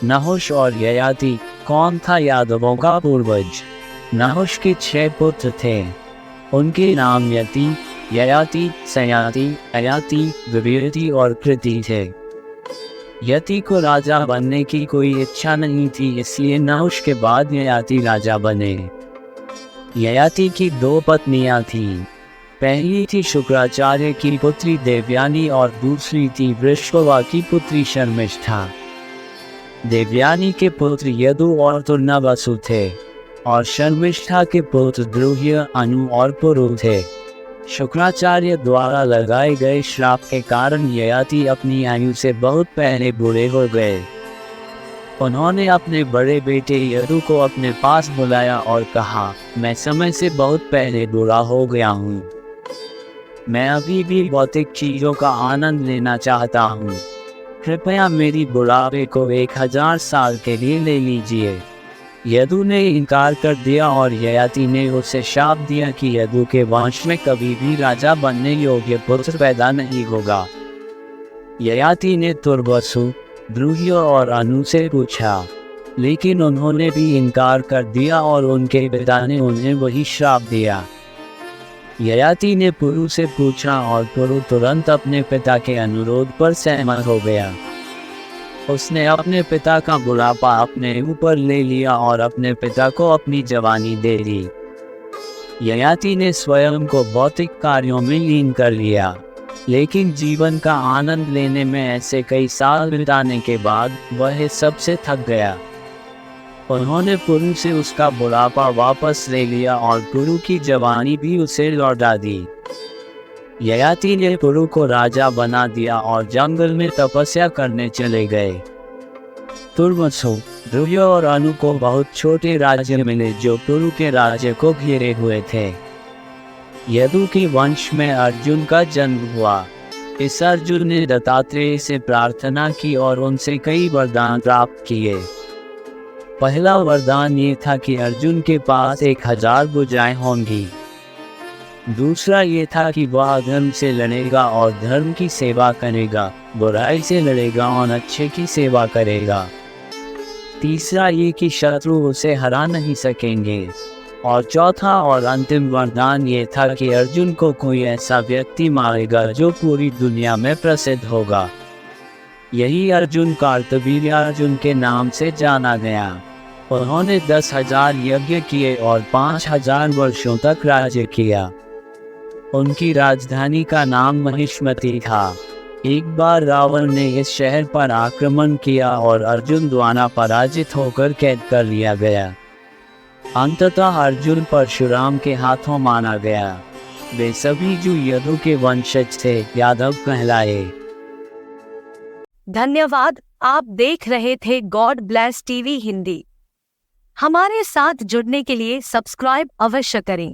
नहुष और ययाति कौन था यादवों का पूर्वज? नहुष के 6 पुत्र थे। उनके नाम यति, ययाति, सयाति, अयाति, विवेति और कृति थे। यति को राजा बनने की कोई इच्छा नहीं थी, इसलिए नहुष के बाद ययाति राजा बने। ययाति की 2 पत्नियां थीं। पहली थी शुक्राचार्य की पुत्री देवयानी और दूसरी थी वृषभवा की पुत्री शर्मिष्ठा। देवयानी के पुत्र यदु और तुर्नावसु थे और शर्मिष्ठा के पुत्र द्रुह्य, अनु और पुरु थे। शुक्राचार्य द्वारा लगाए गए श्राप के कारण ययाति अपनी आयु से बहुत पहले बूढ़े हो गए। उन्होंने अपने बड़े बेटे यदु को अपने पास बुलाया और कहा, मैं समय से बहुत पहले बूढ़ा हो गया हूँ। मैं अभी भी भौतिक चीज़ों का आनंद लेना चाहता हूँ। कृपया मेरी बुढ़ापे को 1000 साल के लिए ले लीजिए। यदु ने इनकार कर दिया और ययाति ने उसे शाप दिया कि यदु के वंश में कभी भी राजा बनने योग्य पुत्र पैदा नहीं होगा। ययाति ने तुर्वसु, द्रुह्य और अनु से पूछा, लेकिन उन्होंने भी इनकार कर दिया और उनके पिता ने उन्हें वही श्राप दिया। ययाति ने पुरु से पूछा और पुरु तुरंत अपने पिता के अनुरोध पर सहमत हो गया। उसने अपने पिता का बुढ़ापा अपने ऊपर ले लिया और अपने पिता को अपनी जवानी दे दी। ययाति ने स्वयं को भौतिक कार्यों में लीन कर लिया, लेकिन जीवन का आनंद लेने में ऐसे कई साल बिताने के बाद वह सबसे थक गया। उन्होंने पुरु से उसका बुढ़ापा वापस ले लिया और पुरु की जवानी भी उसे लौटा दी। ययाति ने पुरु को राजा बना दिया और जंगल में तपस्या करने चले गए। तुर्वसु, द्रुह्य और अनु को बहुत छोटे राज्य मिले जो पुरु के राज्य को घेरे हुए थे। यदु के वंश में अर्जुन का जन्म हुआ। इस अर्जुन ने दत्तात्रेय से प्रार्थना की और उनसे कई वरदान प्राप्त किए। पहला वरदान ये था कि अर्जुन के पास 1000 भुजाएं होंगी। दूसरा ये था कि वह धर्म से लड़ेगा और धर्म की सेवा करेगा, बुराई से लड़ेगा और अच्छे की सेवा करेगा। तीसरा ये कि शत्रु उसे हरा नहीं सकेंगे। और चौथा और अंतिम वरदान ये था कि अर्जुन को कोई ऐसा व्यक्ति मारेगा जो पूरी दुनिया में प्रसिद्ध होगा। यही अर्जुन कार्तवीर्य अर्जुन के नाम से जाना गया। उन्होंने 10,000 यज्ञ किए और 5,000 वर्षों तक राज्य किया। उनकी राजधानी का नाम महिष्मति था। एक बार रावण ने इस शहर पर आक्रमण किया और अर्जुन द्वारा पराजित होकर कैद कर लिया गया। अंततः अर्जुन परशुराम के हाथों मारा गया। वे सभी जो यदु के वंशज थे यादव कहलाए। धन्यवाद। आप देख रहे थे गॉड ब्लेस टीवी हिंदी। हमारे साथ जुड़ने के लिए सब्सक्राइब अवश्य करें।